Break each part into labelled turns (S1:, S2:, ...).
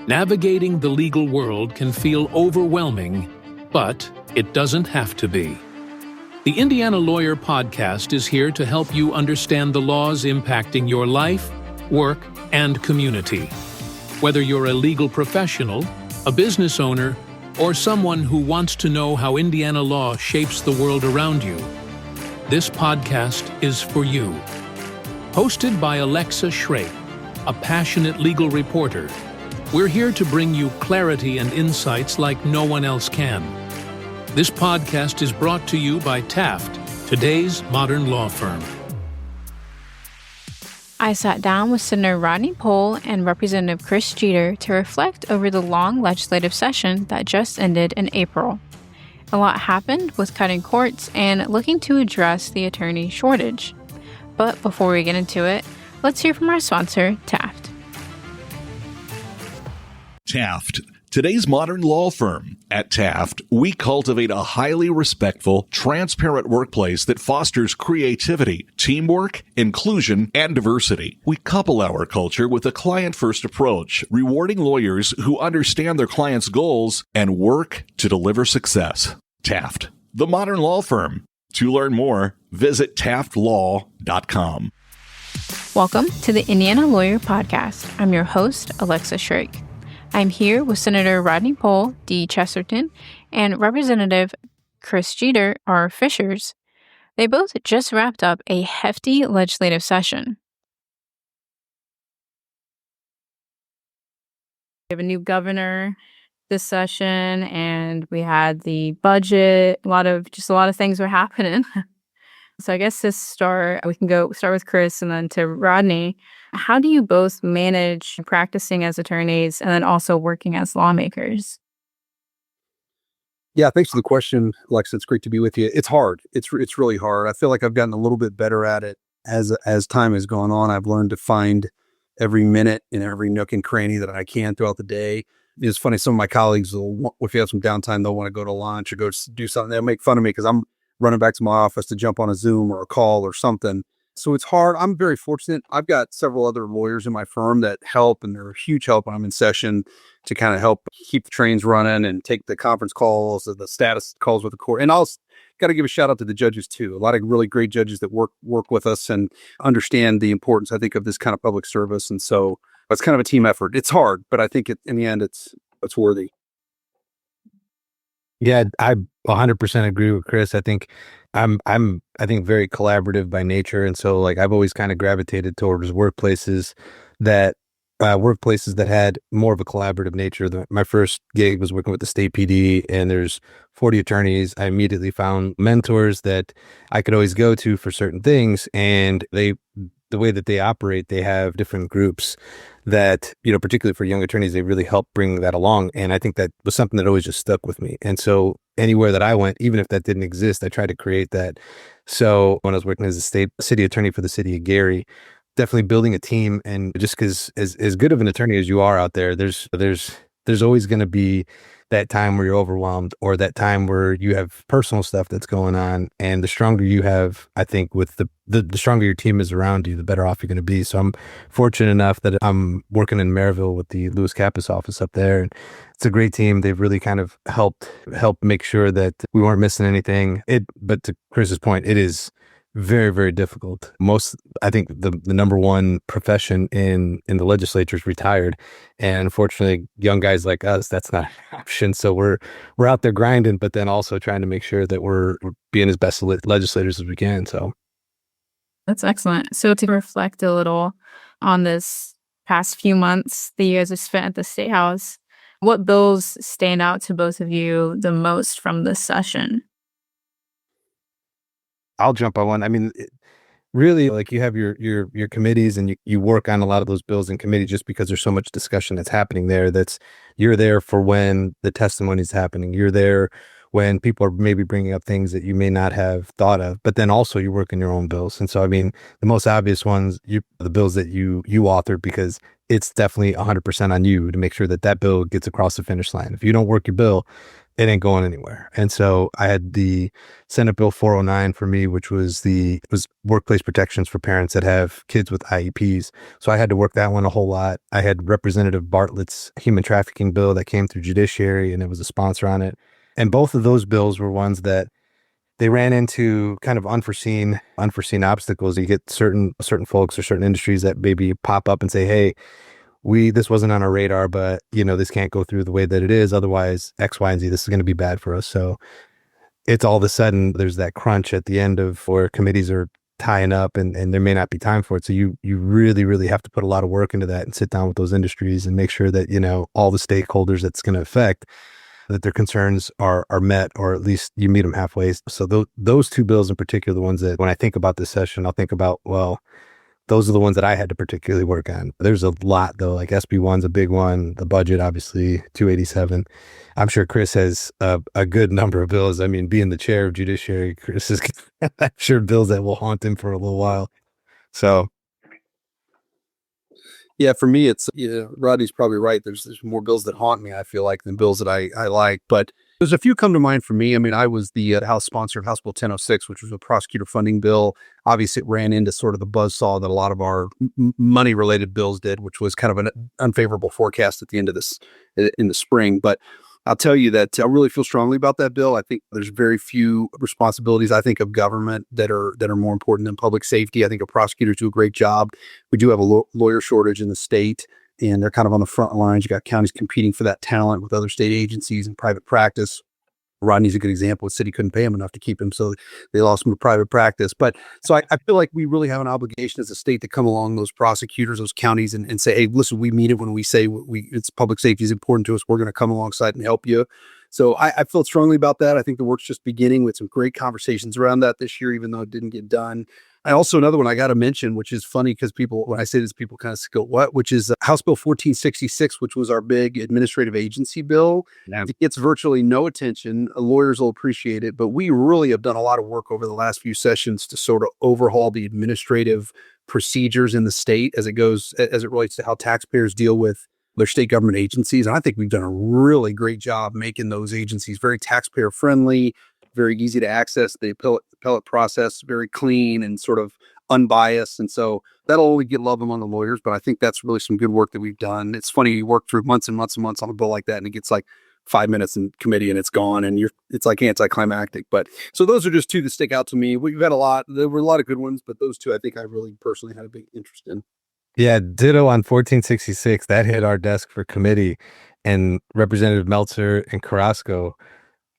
S1: Navigating the legal world can feel overwhelming, but it doesn't have to be. The Indiana Lawyer Podcast is here to help you understand the laws impacting your life, work, and community. Whether you're a legal professional, a business owner, or someone who wants to know how Indiana law shapes the world around you, this podcast is for you. Hosted by Alexa Shrake, a passionate legal reporter, we're here to bring you clarity and insights like no one else can. This podcast is brought to you by Taft, today's modern law firm.
S2: I sat down with Senator Rodney Pol and Representative Chris Jeter to reflect over the long legislative session that just ended in April. A lot happened with cutting courts and looking to address the attorney shortage. But before we get into it, let's hear from our sponsor, Taft.
S3: Taft, today's modern law firm. At Taft, we cultivate a highly respectful, transparent workplace that fosters creativity, teamwork, inclusion, and diversity. We couple our culture with a client-first approach, rewarding lawyers who understand their clients' goals and work to deliver success. Taft, the modern law firm. To learn more, visit taftlaw.com.
S2: Welcome to the Indiana Lawyer Podcast. I'm your host, Alexa Shrake. I'm here with Senator Rodney Pol, D. Chesterton, and Representative Chris Jeter, R. Fishers. They both just wrapped up a hefty legislative session. We have a new governor this session, and we had the budget. A lot of things were happening. So I guess we can start with Chris and then to Rodney. How do you both manage practicing as attorneys and then also working as lawmakers?
S4: Yeah, thanks for the question, Alexa. It's great to be with you. It's hard. It's really hard. I feel like I've gotten a little bit better at it as time has gone on. I've learned to find every minute and every nook and cranny that I can throughout the day. It's funny, some of my colleagues if you have some downtime, they'll want to go to lunch or go do something. They'll make fun of me because I'm running back to my office to jump on a Zoom or a call or something. So it's hard. I'm very fortunate. I've got several other lawyers in my firm that help, and they're a huge help when I'm in session to kind of help keep the trains running and take the conference calls or the status calls with the court. And I'll got to give a shout out to the judges too. A lot of really great judges that work with us and understand the importance, I think, of this kind of public service. And so it's kind of a team effort. It's hard, but I think in the end, it's worthy.
S5: Yeah, I 100% agree with Chris. I think I'm very collaborative by nature, and so like I've always kind of gravitated towards workplaces that had more of a collaborative nature. My first gig was working with the state PD, and there's 40 attorneys. I immediately found mentors that I could always go to for certain things, and the way that they operate, they have different groups that, particularly for young attorneys, they really help bring that along. And I think that was something that always just stuck with me. And so anywhere that I went, even if that didn't exist, I tried to create that. So when I was working as a city attorney for the city of Gary, definitely building a team. And just because as good of an attorney as you are out there, there's always going to be that time where you're overwhelmed or that time where you have personal stuff that's going on. And the stronger you have, I think with the stronger your team is around you, the better off you're going to be. So I'm fortunate enough that I'm working in Maryville with the Lewis Kappas office up there. And it's a great team. They've really kind of helped make sure that we weren't missing anything. But to Chris's point, it is very, very difficult. I think the number one profession in the legislature is retired. And unfortunately, young guys like us, that's not an option. So we're out there grinding, but then also trying to make sure that we're being as best legislators as we can. So
S2: that's excellent. So to reflect a little on this past few months that you guys have spent at the State House, what bills stand out to both of you the most from this session?
S5: I'll jump on one. I mean, really, like you have your committees and you work on a lot of those bills in committee just because there's so much discussion that's happening there. You're there for when the testimony is happening. You're there when people are maybe bringing up things that you may not have thought of, but then also you work in your own bills. And so, I mean, the most obvious ones, the bills that you authored, because it's definitely 100% on you to make sure that that bill gets across the finish line. If you don't work your bill, it ain't going anywhere. And so I had the Senate Bill 409 for me, which was workplace protections for parents that have kids with IEPs. So I had to work that one a whole lot. I had Representative Bartlett's human trafficking bill that came through judiciary, and it was a sponsor on it. And both of those bills were ones that they ran into kind of unforeseen obstacles. You get certain folks or certain industries that maybe pop up and say, hey, this wasn't on our radar, but this can't go through the way that it is. Otherwise, X, Y, and Z, this is going to be bad for us. So it's all of a sudden there's that crunch at the end of where committees are tying up and there may not be time for it. So you really, really have to put a lot of work into that and sit down with those industries and make sure that, all the stakeholders that's going to affect, that their concerns are met, or at least you meet them halfway. So those two bills in particular, the ones that when I think about this session, I'll think about, well, those are the ones that I had to particularly work on. There's a lot though, like SB1's a big one, the budget, obviously 287. I'm sure Chris has a good number of bills. I mean, being the chair of judiciary, Chris is I'm sure bills that will haunt him for a little while. So
S4: yeah, for me, it's Rodney's probably right. There's more bills that haunt me, I feel like, than bills that I like. But there's a few come to mind for me. I mean, I was the House sponsor of House Bill 1006, which was a prosecutor funding bill. Obviously, it ran into sort of the buzzsaw that a lot of our money-related bills did, which was kind of an unfavorable forecast at the end of this in the spring. But I'll tell you that I really feel strongly about that bill. I think there's very few responsibilities, I think, of government that are more important than public safety. I think our prosecutors do a great job. We do have a lawyer shortage in the state, and they're kind of on the front lines. You got counties competing for that talent with other state agencies and private practice. Rodney's a good example. The city couldn't pay him enough to keep him, so they lost him to private practice. But so I feel like we really have an obligation as a state to come along those prosecutors, those counties, and say, hey, listen, we mean it when we say it's public safety is important to us. We're going to come alongside and help you. So I feel strongly about that. I think the work's just beginning with some great conversations around that this year, even though it didn't get done. I also, another one I got to mention, which is funny because when I say this, people kind of go, what? Which is House Bill 1466, which was our big administrative agency bill. Yeah. It gets virtually no attention. Lawyers will appreciate it, but we really have done a lot of work over the last few sessions to sort of overhaul the administrative procedures in the state as it relates to how taxpayers deal with their state government agencies. And I think we've done a really great job making those agencies very taxpayer friendly, very easy to access. The appellate process, very clean and sort of unbiased. And so that'll only get love among the lawyers, but I think that's really some good work that we've done. It's funny, you work through months and months and months on a bill like that, and it gets like 5 minutes in committee and it's gone, and it's like anticlimactic. But so those are just two that stick out to me. We've had a lot. There were a lot of good ones, but those two I think I really personally had a big interest in.
S5: Yeah, ditto on 1466. That hit our desk for committee, and Representative Meltzer and Carrasco,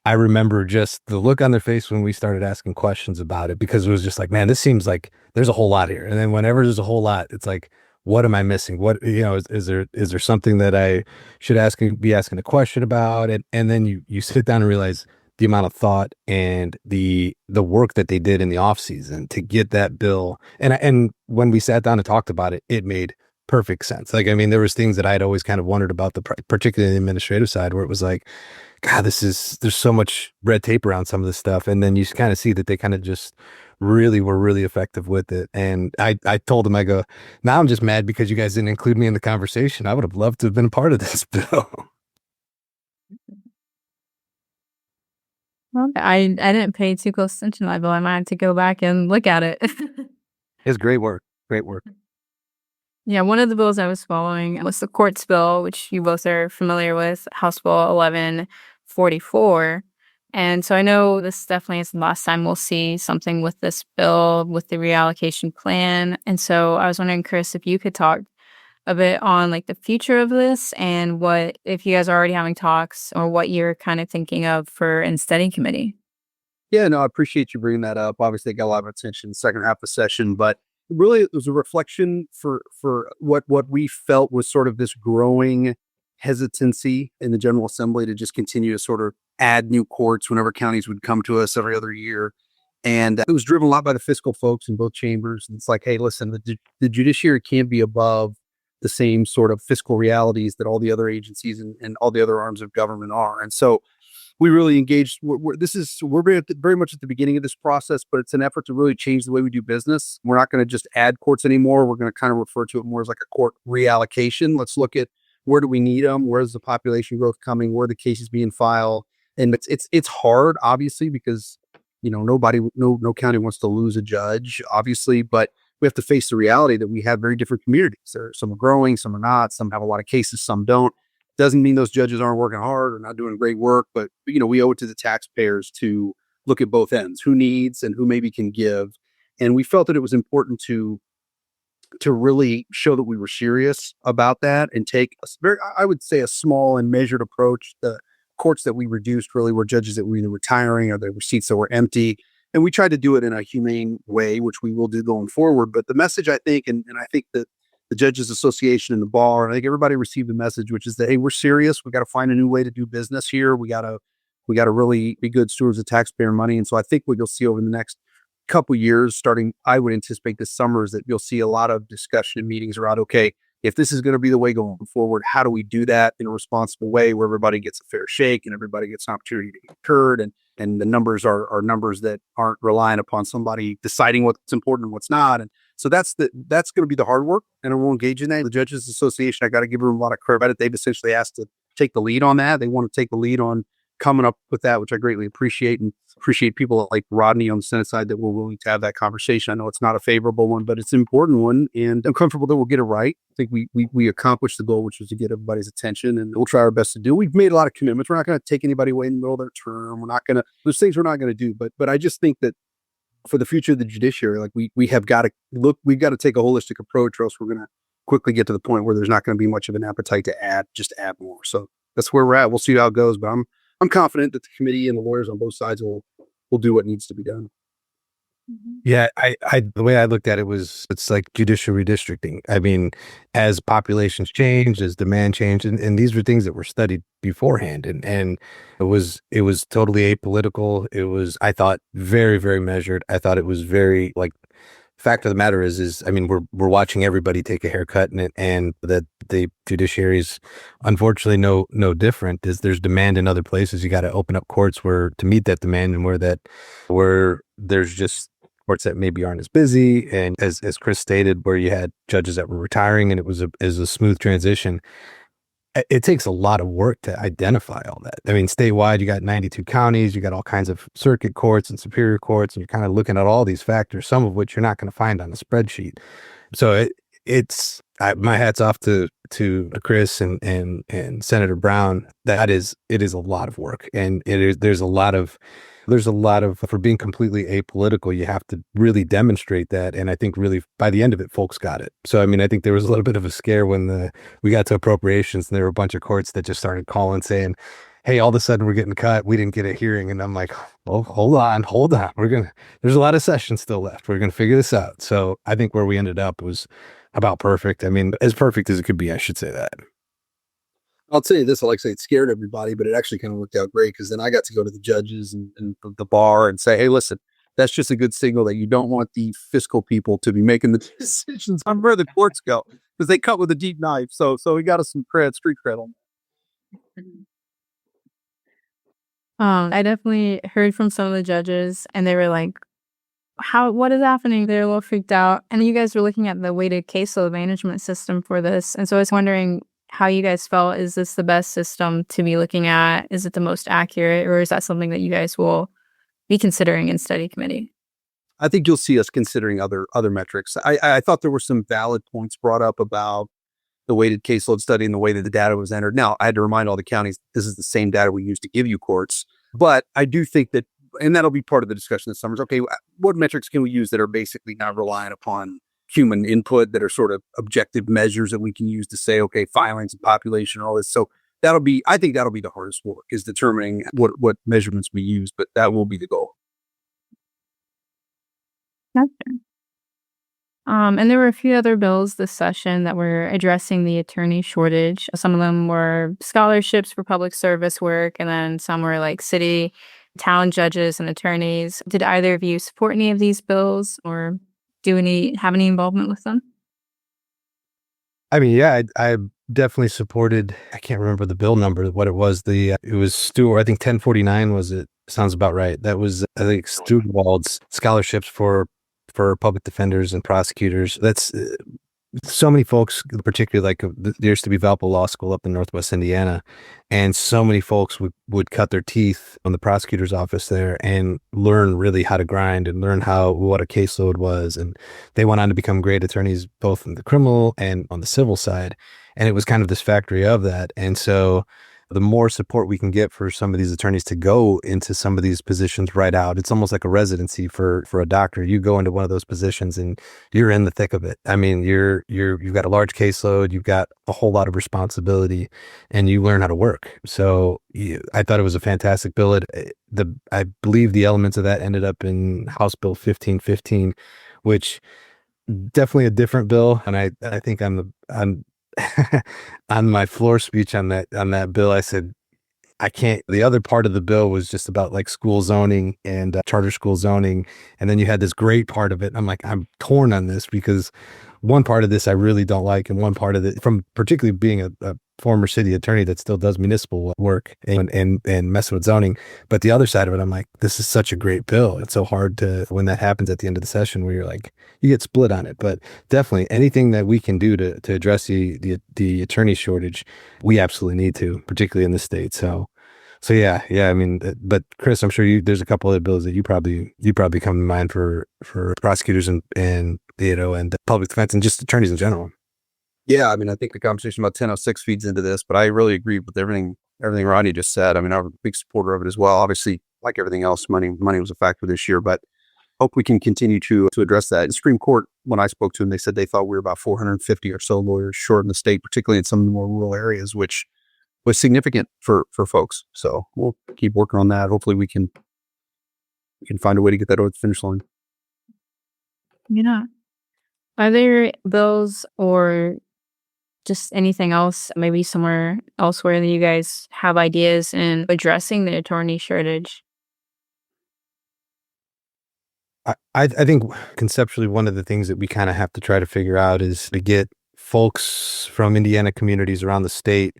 S5: I remember just the look on their face when we started asking questions about it, because it was just like, man, this seems like there's a whole lot here. And then whenever there's a whole lot, it's like, what am I missing? What, is there something that I should be asking a question about? And then you sit down and realize the amount of thought and the work that they did in the off season to get that bill. And when we sat down and talked about it, it made perfect sense. Like, I mean, there was things that I'd always kind of wondered about, particularly the administrative side, where it was like, God, there's so much red tape around some of this stuff. And then you kind of see that they kind of just really were really effective with it. And I told them, I go, now I'm just mad because you guys didn't include me in the conversation. I would have loved to have been a part of this bill.
S2: Well, I didn't pay too close attention to that bill. I might have to go back and look at it.
S5: It's great work. Great work.
S2: Yeah, one of the bills I was following was the courts bill, which you both are familiar with, House Bill 1144. And so I know this definitely is the last time we'll see something with this bill, with the reallocation plan. And so I was wondering, Chris, if you could talk a bit on like the future of this and what, if you guys are already having talks, or what you're kind of thinking of for in study committee.
S4: Yeah, no, I appreciate you bringing that up. Obviously, it got a lot of attention in the second half of the session, but really it was a reflection for what we felt was sort of this growing hesitancy in the General Assembly to just continue to sort of add new courts whenever counties would come to us every other year. And it was driven a lot by the fiscal folks in both chambers. And it's like, hey, listen, the judiciary can't be above the same sort of fiscal realities that all the other agencies and all the other arms of government are. And so we really engaged. We're very much at the beginning of this process, but it's an effort to really change the way we do business. We're not going to just add courts anymore. We're going to kind of refer to it more as like a court reallocation. Let's look at where do we need them? Where's the population growth coming? Where are the cases being filed? And it's hard, obviously, because no county wants to lose a judge, obviously, but we have to face the reality that we have very different communities. Some are growing, some are not. Some have a lot of cases, some don't. Doesn't mean those judges aren't working hard or not doing great work, but we owe it to the taxpayers to look at both ends, who needs and who maybe can give. And we felt that it was important to really show that we were serious about that and take I would say, a small and measured approach. The courts that we reduced really were judges that were either retiring or there were seats that were empty. And we tried to do it in a humane way, which we will do going forward. But the message, I think, and I think that the Judges Association and the bar, and I think everybody received the message, which is that, hey, we're serious. We got to find a new way to do business here. We got to really be good stewards of taxpayer money. And so I think what you'll see over the next couple of years, starting, I would anticipate this summer, is that you'll see a lot of discussion and meetings around, okay, if this is going to be the way going forward, how do we do that in a responsible way where everybody gets a fair shake and everybody gets an opportunity to get heard, and the numbers are numbers that aren't relying upon somebody deciding what's important and what's not. And so that's going to be the hard work, and I won't engage in that. The Judges Association, I got to give them a lot of credit. They've essentially asked to take the lead on that. They want to take the lead on coming up with that, which I greatly appreciate, and appreciate people like Rodney on the Senate side that were willing to have that conversation. I know it's not a favorable one, but it's an important one, and I'm comfortable that we'll get it right. I think we accomplished the goal, which was to get everybody's attention, and we'll try our best to do. We've made a lot of commitments. We're not going to take anybody away in the middle of their term. There's things we're not going to do, but I just think that for the future of the judiciary, like we've got to take a holistic approach, or else we're going to quickly get to the point where there's not going to be much of an appetite to add more. So that's where we're at. We'll see how it goes, but I'm confident that the committee and the lawyers on both sides will do what needs to be done.
S5: Yeah, I the way I looked at it was, it's like judicial redistricting. I mean, as populations changed, as demand changed, and these were things that were studied beforehand, and it was totally apolitical. It was, I thought, very, very measured. I thought it was very, like, fact of the matter is I mean, we're watching everybody take a haircut, and that the judiciary is unfortunately no different. There's demand in other places. You got to open up courts to meet that demand, and where there's just courts that maybe aren't as busy, and as Chris stated, where you had judges that were retiring, and it was a smooth transition. It takes a lot of work to identify all that. I mean, statewide, you got 92 counties, you got all kinds of circuit courts and superior courts, and you're kind of looking at all these factors, some of which you're not going to find on a spreadsheet. So my hat's off to Chris and Senator Brown. It is a lot of work, and there's a lot of, for being completely apolitical, you have to really demonstrate that. And I think really by the end of it, folks got it. So, I mean, I think there was a little bit of a scare when we got to appropriations, and there were a bunch of courts that just started calling saying, hey, all of a sudden we're getting cut. We didn't get a hearing. And I'm like, oh, hold on. There's a lot of sessions still left. We're going to figure this out. So I think where we ended up was about perfect. I mean, as perfect as it could be, I should say that.
S4: I'll tell you this, Alexa, it scared everybody, but it actually kind of worked out great, because then I got to go to the judges and the bar and say, hey, listen, that's just a good signal that you don't want the fiscal people to be making the decisions on where the courts go, because they cut with a deep knife. So we got us some street cred on that.
S2: I definitely heard from some of the judges, and they were like, what is happening? They're a little freaked out. And you guys were looking at the weighted caseload management system for this. And so I was wondering how you guys felt. Is this the best system to be looking at? Is it the most accurate, or is that something that you guys will be considering in study committee?
S4: I think you'll see us considering other metrics. I thought there were some valid points brought up about the weighted caseload study and the way that the data was entered. Now, I had to remind all the counties, this is the same data we use to give you courts. But I do think that, and that'll be part of the discussion this summer, is, okay, what metrics can we use that are basically not relying upon human input, that are sort of objective measures that we can use to say, okay, filings and population and all this. So I think that'll be the hardest work, is determining what measurements we use, but that will be the goal.
S2: Gotcha. And there were a few other bills this session that were addressing the attorney shortage. Some of them were scholarships for public service work, and then some were like city, town judges and attorneys. Did either of you support any of these bills, or have any involvement with them?
S5: I mean, yeah, I definitely supported. I can't remember the bill number, what it was. It was Stewart. I think 1049 was it. Sounds about right. That was, I think, Stewart scholarships for public defenders and prosecutors. That's so many folks, particularly like there used to be Valpo Law School up in Northwest Indiana, and so many folks would cut their teeth on the prosecutor's office there and learn really how to grind and learn what a caseload was. And they went on to become great attorneys, both in the criminal and on the civil side. And it was kind of this factory of that. And so the more support we can get for some of these attorneys to go into some of these positions right out, it's almost like a residency for a doctor. You go into one of those positions and you're in the thick of it. I mean, you've got a large caseload, you've got a whole lot of responsibility, and you learn how to work. So I thought it was a fantastic bill. I believe the elements of that ended up in House Bill 1515, which definitely a different bill. And I think on my floor speech on that bill, I said, I can't. The other part of the bill was just about like school zoning and charter school zoning. And then you had this great part of it. I'm like, I'm torn on this because one part of this I really don't like. And one part of it, from particularly being a former city attorney that still does municipal work and messing with zoning. But the other side of it, I'm like, this is such a great bill. It's so hard to, when that happens at the end of the session where you're like, you get split on it. But definitely anything that we can do to address the attorney shortage, we absolutely need to, particularly in the state. So yeah. I mean, but Chris, I'm sure there's a couple of bills that you probably come to mind for prosecutors and public defense and just attorneys in general.
S4: Yeah, I mean, I think the conversation about 1006 feeds into this, but I really agree with everything Rodney just said. I mean, I'm a big supporter of it as well. Obviously, like everything else, money was a factor this year, but hope we can continue to address that. The Supreme Court, when I spoke to them, they said they thought we were about 450 or so lawyers short in the state, particularly in some of the more rural areas, which was significant for folks. So we'll keep working on that. Hopefully we can find a way to get that over the finish line.
S2: Yeah. Are there bills or just anything else, maybe somewhere elsewhere that you guys have ideas in addressing the attorney shortage?
S5: I think conceptually one of the things that we kind of have to try to figure out is to get folks from Indiana communities around the state.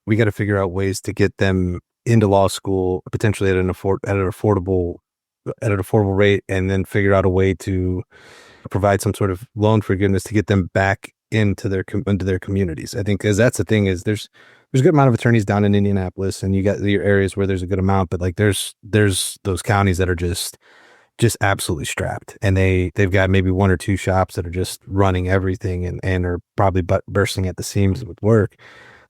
S5: We got to figure out ways to get them into law school, potentially at an affordable rate, and then figure out a way to provide some sort of loan forgiveness to get them back into their communities. I think because that's the thing is there's a good amount of attorneys down in Indianapolis, and you got your areas where there's a good amount, but like there's those counties that are just absolutely strapped, and they've got maybe one or two shops that are just running everything and are probably bursting at the seams with work.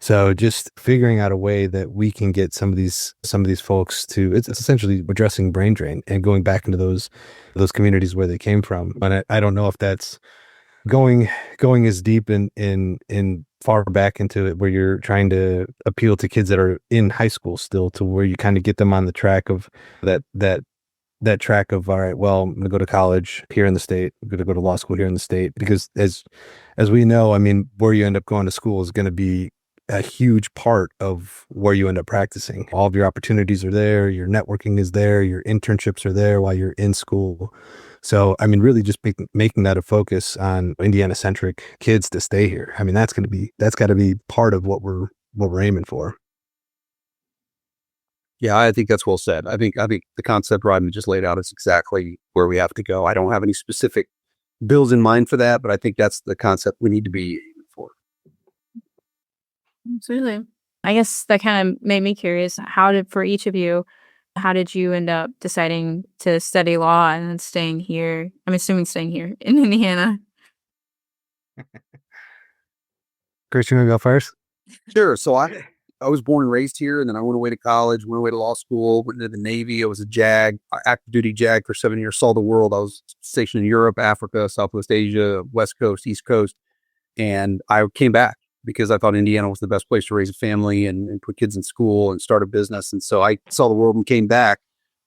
S5: So just figuring out a way that we can get some of these folks to, it's essentially addressing brain drain and going back into those communities where they came from. But I don't know if that's going as deep in far back into it where you're trying to appeal to kids that are in high school still, to where you kind of get them on the track of that track of, all right, well, I'm going to go to college here in the state. I'm going to go to law school here in the state, because as we know, I mean, where you end up going to school is going to be a huge part of where you end up practicing. All of your opportunities are there. Your networking is there. Your internships are there while you're in school. So, I mean, really just making that a focus on Indiana-centric kids to stay here. I mean, that's got to be part of what we're aiming for.
S4: Yeah, I think that's well said. I think the concept Rodney just laid out is exactly where we have to go. I don't have any specific bills in mind for that, but I think that's the concept we need to be aiming for.
S2: Absolutely. I guess that kind of made me curious. For each of you, how did you end up deciding to study law and then staying here? I'm assuming staying here in Indiana.
S5: Chris, you want to go first?
S4: Sure. So I was born and raised here, and then I went away to college, went away to law school, went into the Navy. I was a JAG, active duty JAG for 7 years, saw the world. I was stationed in Europe, Africa, Southwest Asia, West Coast, East Coast. And I came back because I thought Indiana was the best place to raise a family and put kids in school and start a business. And so I saw the world and came back.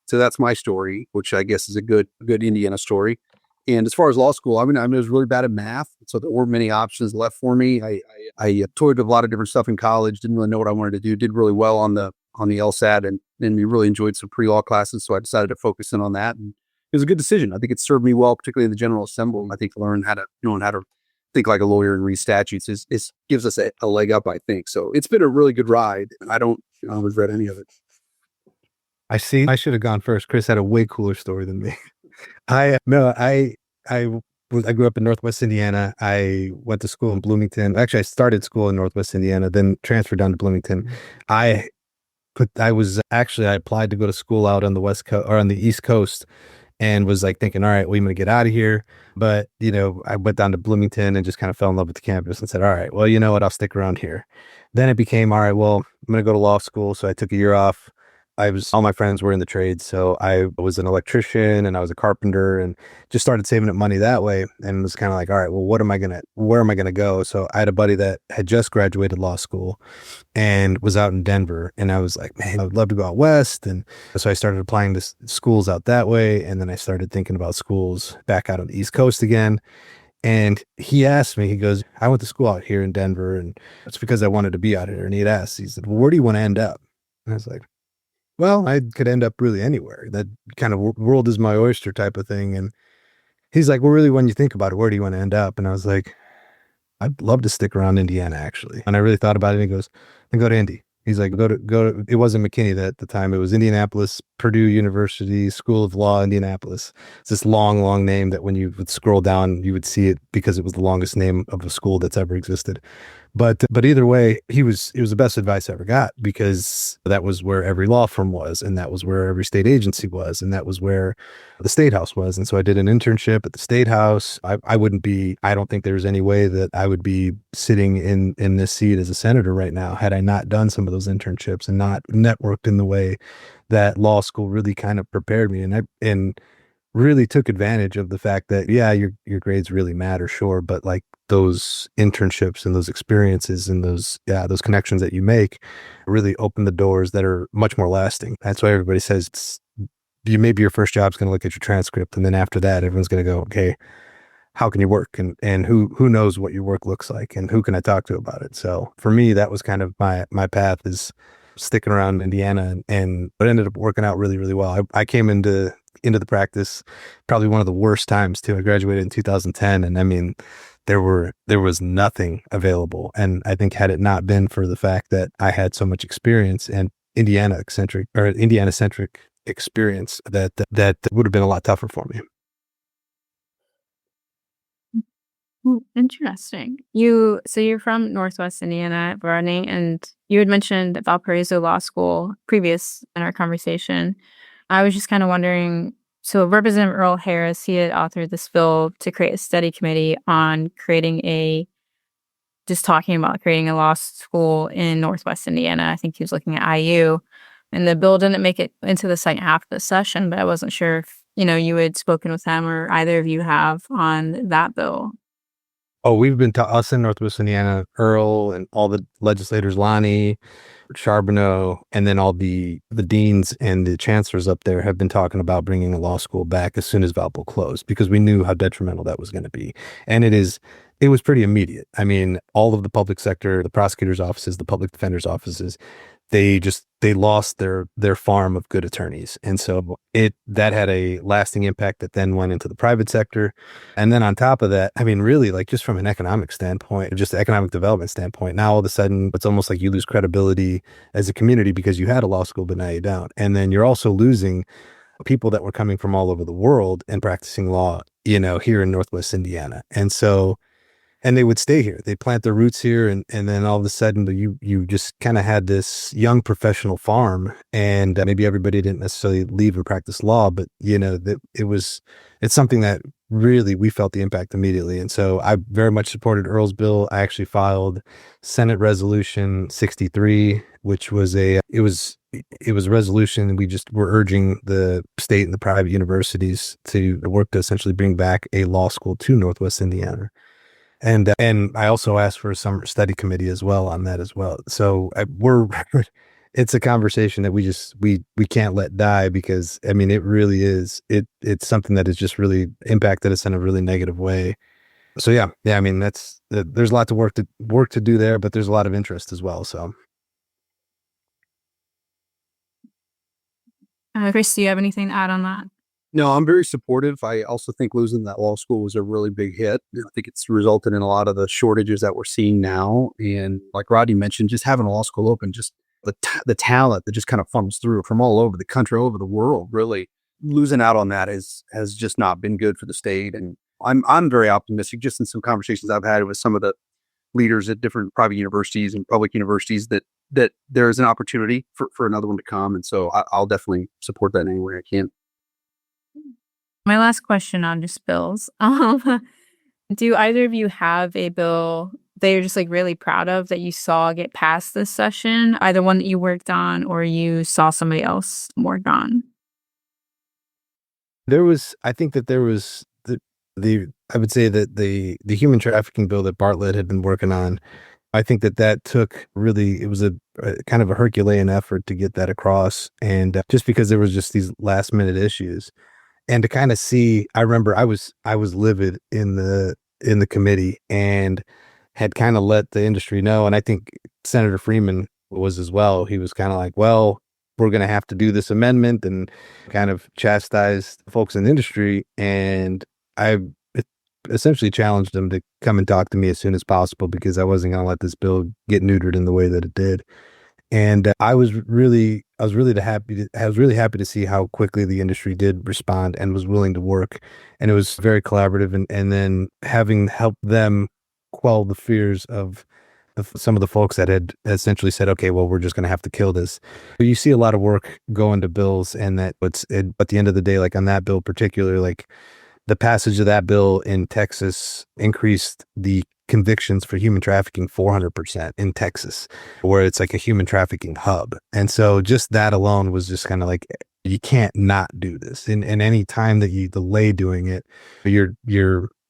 S4: So that's my story, which I guess is a good Indiana story. And as far as law school, I was really bad at math. So there weren't many options left for me. I toyed with a lot of different stuff in college, didn't really know what I wanted to do, did really well on the LSAT, and we really enjoyed some pre-law classes. So I decided to focus in on that. And it was a good decision. I think it served me well, particularly in the General Assembly. I think learn how to think like a lawyer and read statutes is gives us a leg up, I think. So it's been a really good ride. I don't regret any of it.
S5: I see. I should have gone first. Chris had a way cooler story than me. I grew up in Northwest Indiana. I went to school in Bloomington. Actually, I started school in Northwest Indiana, then transferred down to Bloomington. I applied to go to school out on the West Coast or on the East Coast, and was like thinking, all right, well, I'm going to get out of here. But, I went down to Bloomington and just kind of fell in love with the campus and said, all right, well, you know what? I'll stick around here. Then it became, all right, well, I'm going to go to law school. So I took a year off. All my friends were in the trades. So I was an electrician and I was a carpenter and just started saving up money that way. And was kind of like, all right, well, where am I going to go? So I had a buddy that had just graduated law school and was out in Denver. And I was like, man, I would love to go out West. And so I started applying to schools out that way. And then I started thinking about schools back out on the East Coast again. And he asked me, he goes, I went to school out here in Denver and it's because I wanted to be out here. And he said, well, where do you want to end up? And I was like, well, I could end up really anywhere. That kind of world is my oyster type of thing. And he's like, well, really, when you think about it, where do you want to end up? And I was like, I'd love to stick around Indiana, actually. And I really thought about it. And he goes, then go to Indy. He's like, go to, it wasn't McKinney at the time. It was Indianapolis, Purdue University, School of Law, Indianapolis. It's this long, long name that when you would scroll down, you would see it because it was the longest name of a school that's ever existed. But either way, it was the best advice I ever got because that was where every law firm was, and that was where every state agency was, and that was where the State House was. And so I did an internship at the State House. I don't think there's any way that I would be sitting in this seat as a senator right now had I not done some of those internships and not networked in the way that law school really kind of prepared me. And really took advantage of the fact that, yeah, your grades really matter, sure, but like those internships and those experiences and those connections that you make really open the doors that are much more lasting. That's why everybody says maybe your first job is going to look at your transcript, and then after that, everyone's going to go, okay, how can you work, and who knows what your work looks like, and who can I talk to about it? So for me, that was kind of my path, is sticking around Indiana, and it ended up working out really, really well. I came into the practice probably one of the worst times too. I graduated in 2010, and I mean, there was nothing available. And I think had it not been for the fact that I had so much experience and Indiana centric experience, that would have been a lot tougher for me.
S2: Interesting. So you're from Northwest Indiana, Rodney, and you had mentioned Valparaiso Law School previous in our conversation. I was just kind of wondering, so Representative Earl Harris, he had authored this bill to create a study committee on creating a law school in Northwest Indiana. I think he was looking at IU, and the bill didn't make it into the second half of the session, but I wasn't sure if, you had spoken with them or either of you have on that bill.
S5: Oh, we've been us in Northwest Indiana, Earl and all the legislators, Lonnie, Charbonneau, and then all the deans and the chancellors up there have been talking about bringing a law school back as soon as Valpo closed, because we knew how detrimental that was going to be. And it was pretty immediate. I mean, all of the public sector, the prosecutors' offices, the public defenders' offices, they lost their farm of good attorneys. And so that had a lasting impact that then went into the private sector. And then on top of that, I mean, really, like, just from an economic standpoint, just economic development standpoint, now all of a sudden it's almost like you lose credibility as a community because you had a law school, but now you don't. And then you're also losing people that were coming from all over the world and practicing law, here in Northwest Indiana. And so, and they would stay here. They'd plant their roots here. And then all of a sudden you just kind of had this young professional farm, and maybe everybody didn't necessarily leave or practice law, but it's something that really we felt the impact immediately. And so I very much supported Earl's bill. I actually filed Senate Resolution 63, which was it was a resolution. We just were urging the state and the private universities to work to essentially bring back a law school to Northwest Indiana. And I also asked for a summer study committee as well on that as well. So it's a conversation that we can't let die, because I mean, it really is, it's something that has just really impacted us in a really negative way. So yeah. I mean, there's a lot to work to do there, but there's a lot of interest as well. So.
S2: Chris, do you have anything to add on that?
S4: No, I'm very supportive. I also think losing that law school was a really big hit. I think it's resulted in a lot of the shortages that we're seeing now. And like Rodney mentioned, just having a law school open, just the talent that just kind of funnels through from all over the country, all over the world, really losing out on that has just not been good for the state. And I'm very optimistic, just in some conversations I've had with some of the leaders at different private universities and public universities, that there is an opportunity for another one to come. And so I'll definitely support that in any way I can.
S2: My last question on just bills. Do either of you have a bill that you're just like really proud of that you saw get passed this session? Either one that you worked on or you saw somebody else work on?
S5: I think that there was I would say that the human trafficking bill that Bartlett had been working on, I think that took really, it was a kind of a Herculean effort to get that across. And just because there was just these last minute issues. And to kind of see, I remember I was livid in the committee and had kind of let the industry know. And I think Senator Freeman was as well. He was kind of like, well, we're going to have to do this amendment, and kind of chastised folks in the industry. And I essentially challenged them to come and talk to me as soon as possible, because I wasn't going to let this bill get neutered in the way that it did. And I was really happy to see how quickly the industry did respond and was willing to work. And it was very collaborative, and then having helped them quell the fears of some of the folks that had essentially said, okay, well, we're just going to have to kill this. But you see a lot of work go into bills, and that at the end of the day, like on that bill particularly, like the passage of that bill in Texas increased the convictions for human trafficking 400% in Texas, where it's like a human trafficking hub. And so just that alone was just kind of like, you can't not do this. And any time that you delay doing it, you're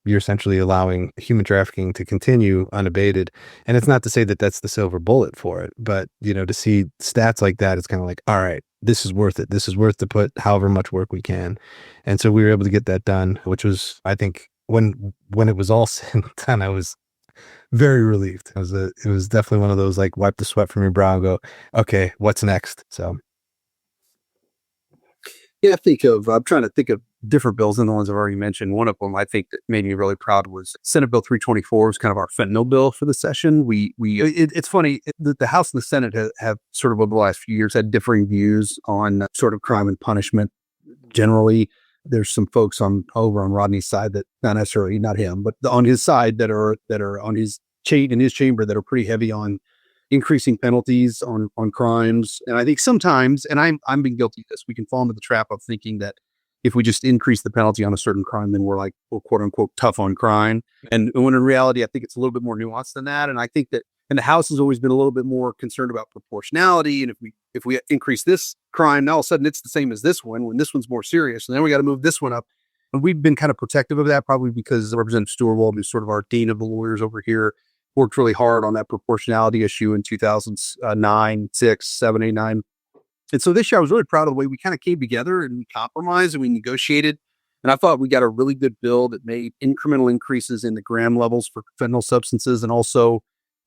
S5: essentially allowing human trafficking to continue unabated. And it's not to say that that's the silver bullet for it, but to see stats like that, it's kind of like, all right, this is worth it. This is worth to put however much work we can. And so we were able to get that done, which was, I think, when it was all said and done, I was very relieved. It was definitely one of those, like, wipe the sweat from your brow and go, okay, what's next? So.
S4: Yeah, I'm trying to think of different bills than the ones I've already mentioned. One of them I think that made me really proud was Senate Bill 324 was kind of our fentanyl bill for the session. It's funny, the House and the Senate have sort of over the last few years had differing views on sort of crime and punishment. Generally, there's some folks over on Rodney's side that, not necessarily, not him, but on his side that are on his chamber that are pretty heavy on increasing penalties on crimes. And I think sometimes, and I'm being guilty of this, we can fall into the trap of thinking that if we just increase the penalty on a certain crime, then we're quote unquote tough on crime. And when in reality, I think it's a little bit more nuanced than that. And I think that, and the House has always been a little bit more concerned about proportionality. And if we increase this crime, now all of a sudden it's the same as this one, when this one's more serious. And then we got to move this one up. And we've been kind of protective of that, probably because Representative Stewart, who's sort of our dean of the lawyers over here, worked really hard on that proportionality issue in 2009, 6, 7, 8, 9. And so this year I was really proud of the way we kind of came together and we compromised and we negotiated. And I thought we got a really good bill that made incremental increases in the gram levels for fentanyl substances, and also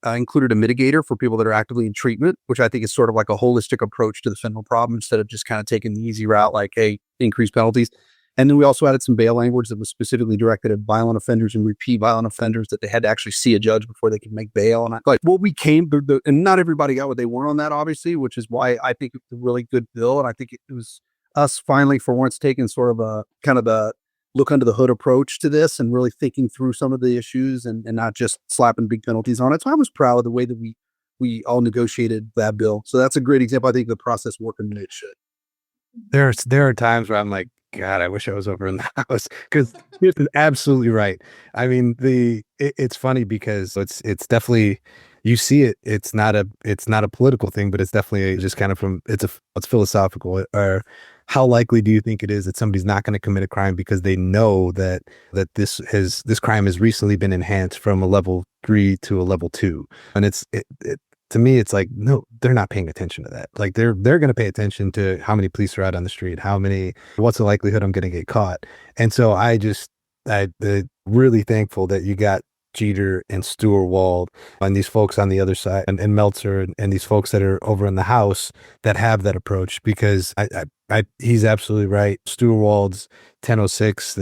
S4: included a mitigator for people that are actively in treatment, which I think is sort of like a holistic approach to the fentanyl problem, instead of just kind of taking the easy route, like, hey, increase penalties. And then we also added some bail language that was specifically directed at violent offenders and repeat violent offenders, that they had to actually see a judge before they could make bail. And and not everybody got what they want on that, obviously, which is why I think it's a really good bill. And I think it was us finally, for once, taking sort of a kind of a look under the hood approach to this and really thinking through some of the issues and not just slapping big penalties on it. So I was proud of the way that we all negotiated that bill. So that's a great example. I think the process working the way it should.
S5: There are times where I'm like, God, I wish I was over in the House, because you're absolutely right. I mean, it's funny because it's definitely, you see it. It's not a political thing, but it's definitely just kind of it's philosophical. Or how likely do you think it is that somebody's not going to commit a crime because they know that this crime has recently been enhanced from a level 3 to a level 2, and to me, it's like, no, they're not paying attention to that. Like they're going to pay attention to how many police are out on the street, what's the likelihood I'm going to get caught. And so I'm really thankful that you got Jeter and Stewart and these folks on the other side, and Meltzer and these folks that are over in the House that have that approach, because I He's absolutely right. Stewart 1006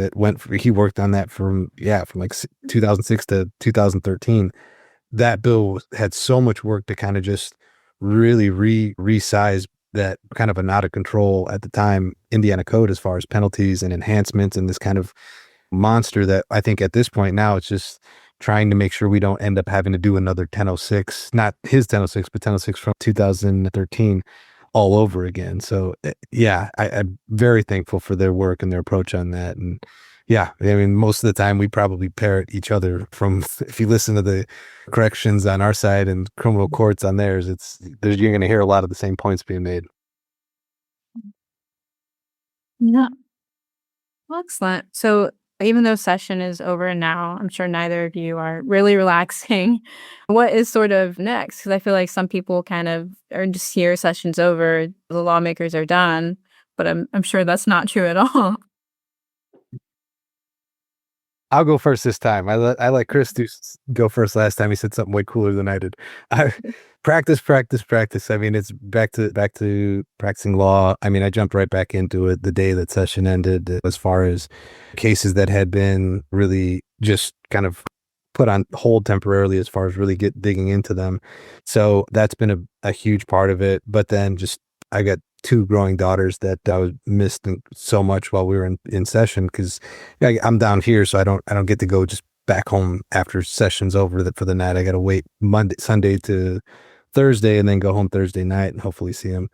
S5: he worked on that from like 2006 to 2013. That bill had so much work to kind of just really resize that kind of an out of control at the time Indiana code as far as penalties and enhancements and this kind of monster that I think at this point now it's just trying to make sure we don't end up having to do another 1006, not his 1006, but 1006 from 2013 all over again. So I'm very thankful for their work and their approach on that. And yeah, I mean, most of the time we probably parrot each other from, if you listen to the corrections on our side and criminal courts on theirs, you're going to hear a lot of the same points being made.
S2: Yeah. Well, excellent. So even though session is over now, I'm sure neither of you are really relaxing. What is sort of next? Because I feel like some people kind of are just here, session's over, the lawmakers are done, but I'm sure that's not true at all.
S5: I'll go first this time. I let Chris go first last time. He said something way cooler than I did. Practice. I mean, it's back to practicing law. I mean, I jumped right back into it the day that session ended as far as cases that had been really just kind of put on hold temporarily as far as really digging into them. So that's been a huge part of it. But then I got 2 growing daughters that I was missed so much while we were in session because I'm down here, so I don't get to go just back home after session's over for the night. I got to wait Sunday to Thursday and then go home Thursday night and hopefully see them.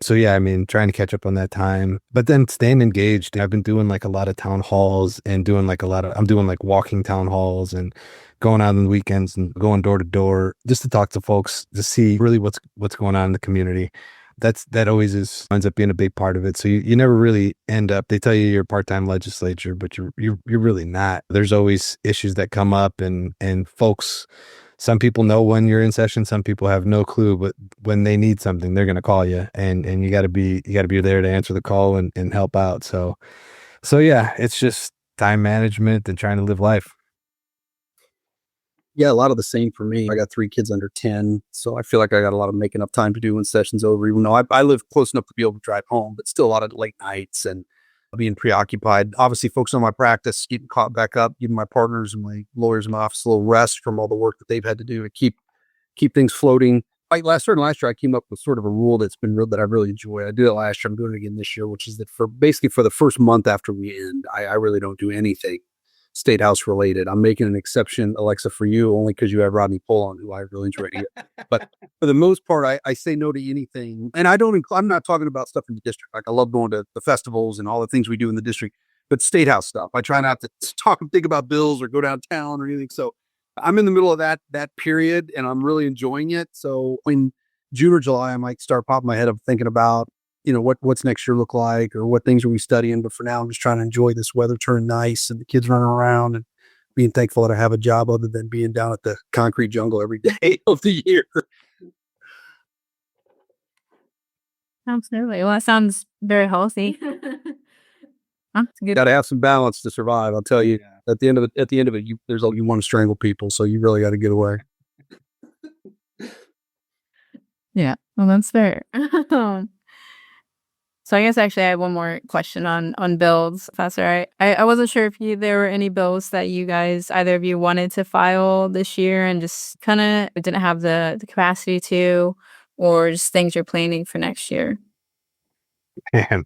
S5: So yeah, I mean, trying to catch up on that time, but then staying engaged. I've been doing like a lot of town halls and doing like I'm doing like walking town halls and going out on the weekends and going door to door just to talk to folks to see really what's going on in the community. That always ends up being a big part of it. So you never really end up, they tell you you're a part-time legislature, but you're really not. There's always issues that come up and folks, some people know when you're in session, some people have no clue, but when they need something, they're going to call you and you got to be there to answer the call and help out. So yeah, it's just time management and trying to live life.
S4: Yeah, a lot of the same for me. I got 3 kids under 10, so I feel like I got a lot of making up time to do when session's over, even though I live close enough to be able to drive home, but still a lot of late nights and being preoccupied. Obviously, focusing on my practice, getting caught back up, giving my partners and my lawyers in my office a little rest from all the work that they've had to do to keep things floating. Last year, I came up with sort of a rule that I really enjoy. I did it last year. I'm doing it again this year, which is that for the first month after we end, I really don't do anything State House related. I'm making an exception, Alexa, for you, only because you have Rodney Pol on, who I really enjoy. But for the most part, I say no to anything. And I'm not talking about stuff in the district. Like I love going to the festivals and all the things we do in the district, but State House stuff. I try not to think about bills or go downtown or anything. So I'm in the middle of that period and I'm really enjoying it. So in June or July, I might start popping my head up thinking about, what's next year look like or what things are we studying. But for now, I'm just trying to enjoy this weather turning nice and the kids running around and being thankful that I have a job other than being down at the concrete jungle every day of the year.
S2: Absolutely. Well, that sounds very healthy. That's good.
S4: Got to have some balance to survive. I'll tell you. At the end of it, you want to strangle people, so you really got to get away.
S2: Yeah, well, that's fair. So I guess actually I have one more question on bills, if that's all right. I wasn't sure if there were any bills that you guys, either of you, wanted to file this year and just kind of didn't have the capacity to, or just things you're planning for next year.
S5: Man,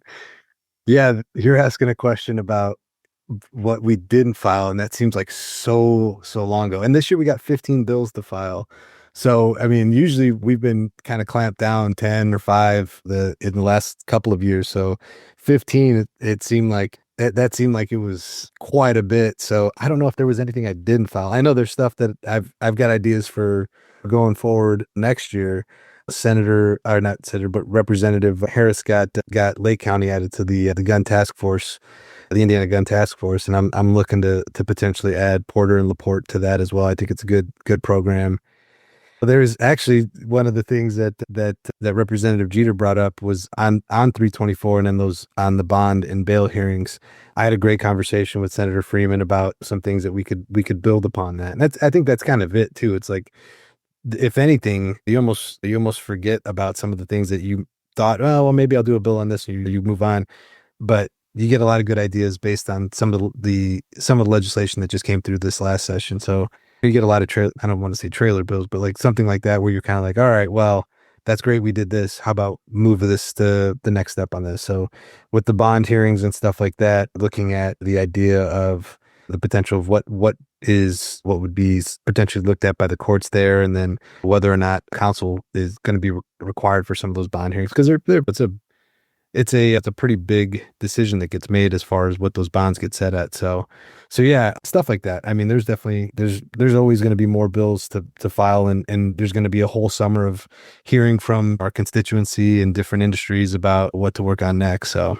S5: yeah, you're asking a question about what we didn't file, and that seems like so long ago. And this year we got 15 bills to file. So, I mean, usually we've been kind of clamped down 10 or 5 in the last couple of years. So 15, it seemed like that seemed like it was quite a bit. So I don't know if there was anything I didn't file. I know there's stuff that I've got ideas for going forward next year. Representative Harris got Lake County added to the gun task force, the Indiana Gun Task Force, and I'm looking to potentially add Porter and LaPorte to that as well. I think it's a good program. There's actually one of the things that Representative Jeter brought up was on 324 and then those on the bond and bail hearings. I had a great conversation with Senator Freeman about some things that we could build upon that. And I think that's kind of it too. It's like, if anything, you almost forget about some of the things that you thought, oh, well, maybe I'll do a bill on this, and you move on. But you get a lot of good ideas based on some of the legislation that just came through this last session. So you get a lot of I don't want to say trailer bills, but like something like that where you're kind of like, all right, well, that's great. We did this. How about move this to the next step on this? So with the bond hearings and stuff like that, looking at the idea of the potential of what would be potentially looked at by the courts there, and then whether or not counsel is going to be required for some of those bond hearings, because it's a pretty big decision that gets made as far as what those bonds get set at. So yeah, stuff like that. I mean, there's always going to be more bills to file, and there's going to be a whole summer of hearing from our constituency and different industries about what to work on next. So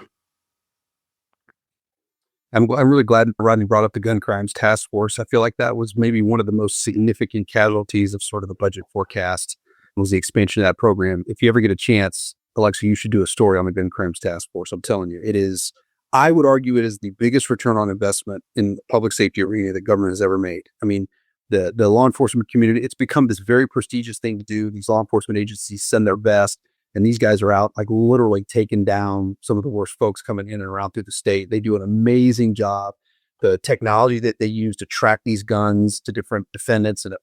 S4: I'm really glad Rodney brought up the gun crimes task force. I feel like that was maybe one of the most significant casualties of sort of the budget forecast, was the expansion of that program. If you ever get a chance, Alexa, you should do a story on the gun crimes task force. I'm telling you, I would argue it is the biggest return on investment in the public safety arena that government has ever made. I mean, the law enforcement community, it's become this very prestigious thing to do. These law enforcement agencies send their best, and these guys are out like literally taking down some of the worst folks coming in and around through the state. They do an amazing job. The technology that they use to track these guns to different defendants and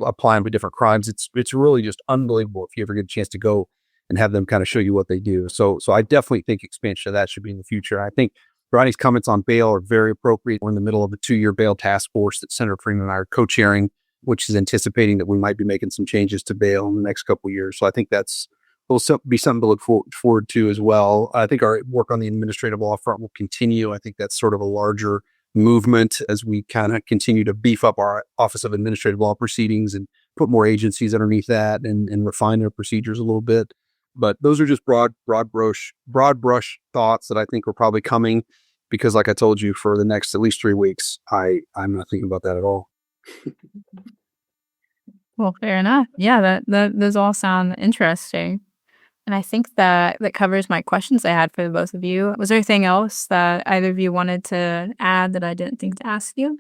S4: apply them to different crimes, it's really just unbelievable if you ever get a chance to go and have them kind of show you what they do. So I definitely think expansion of that should be in the future. I think Rodney's comments on bail are very appropriate. We're in the middle of a 2-year bail task force that Senator Freeman and I are co-chairing, which is anticipating that we might be making some changes to bail in the next couple of years. So I think will be something to look forward to as well. I think our work on the administrative law front will continue. I think that's sort of a larger movement as we kind of continue to beef up our Office of Administrative Law Proceedings and put more agencies underneath that and refine their procedures a little bit. But those are just broad brush thoughts that I think are probably coming, because like I told you, for the next at least 3 weeks, I'm not thinking about that at all.
S2: Well, fair enough. Yeah, that those all sound interesting. And I think that covers my questions I had for the both of you. Was there anything else that either of you wanted to add that I didn't think to ask you?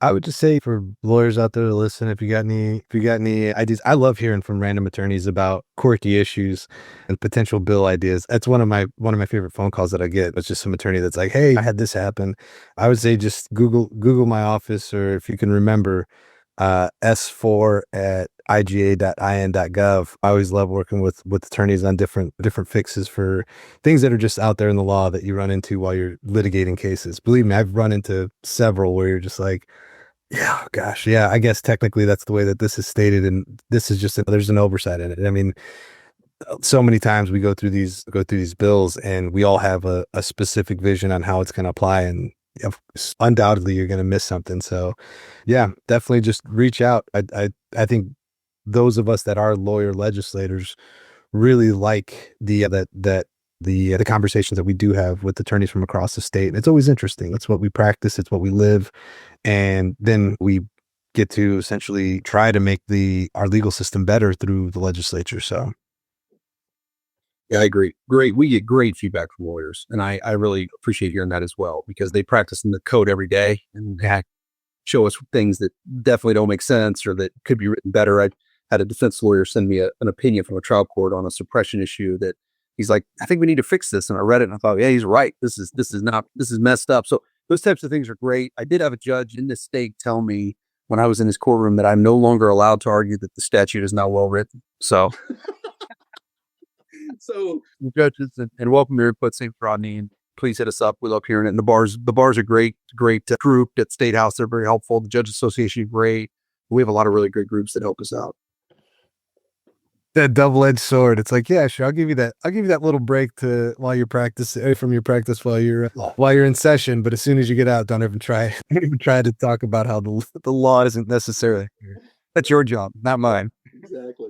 S5: I would just say for lawyers out there to listen, if you got any ideas, I love hearing from random attorneys about quirky issues and potential bill ideas. That's one of my favorite phone calls that I get. It's just some attorney that's like, "Hey, I had this happen." I would say just Google my office, or if you can remember, s4@iga.in.gov. I always love working with attorneys on different fixes for things that are just out there in the law that you run into while you're litigating cases. Believe me, I've run into several where you're just like, yeah, gosh, yeah, I guess technically that's the way that this is stated, and this is just there's an oversight in it. I mean, so many times we go through these bills, and we all have a specific vision on how it's going to apply, and undoubtedly you're going to miss something. So yeah, definitely just reach out. I think those of us that are lawyer legislators really like the conversations that we do have with attorneys from across the state. And it's always interesting. It's what we practice. It's what we live. And then we get to essentially try to make our legal system better through the legislature. So
S4: yeah, I agree. Great. We get great feedback from lawyers. And I really appreciate hearing that as well, because they practice in the code every day and show us things that definitely don't make sense or that could be written better. I had a defense lawyer send me an opinion from a trial court on a suppression issue that he's like, "I think we need to fix this." And I read it and I thought, yeah, he's right. This is messed up. So those types of things are great. I did have a judge in this state tell me when I was in his courtroom that I'm no longer allowed to argue that the statute is not well written. So judges and welcome your input, St. Rodney, and please hit us up. We love hearing it. And the bars are great group at State House. They're very helpful. The Judge Association is great. We have a lot of really great groups that help us out.
S5: That double-edged sword. It's like, yeah, sure, I'll give you that little break while you're from your practice while you're in session. But as soon as you get out, don't even try to talk about how the law isn't necessarily. That's your job, not mine.
S4: Exactly.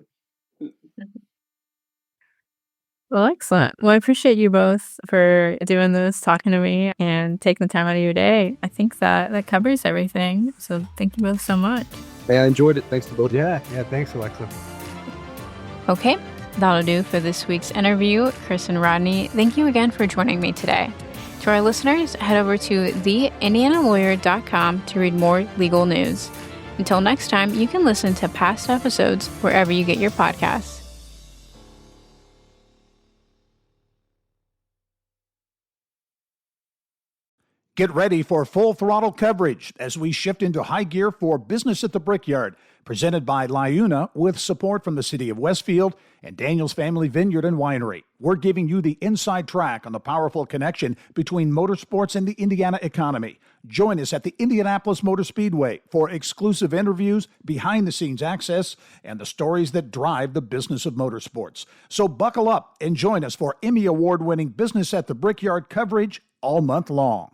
S2: Well, excellent. Well, I appreciate you both for doing this, talking to me, and taking the time out of your day. I think that covers everything. So thank you both so much.
S4: Hey, I enjoyed it. Thanks to both.
S5: Yeah. Thanks, Alexa.
S2: Okay, that'll do for this week's interview. Chris and Rodney, thank you again for joining me today. To our listeners, head over to theindianalawyer.com to read more legal news. Until next time, you can listen to past episodes wherever you get your podcasts.
S6: Get ready for full throttle coverage as we shift into high gear for Business at the Brickyard, presented by LiUNA with support from the City of Westfield and Daniel's Family Vineyard and Winery. We're giving you the inside track on the powerful connection between motorsports and the Indiana economy. Join us at the Indianapolis Motor Speedway for exclusive interviews, behind-the-scenes access, and the stories that drive the business of motorsports. So buckle up and join us for Emmy Award-winning Business at the Brickyard coverage all month long.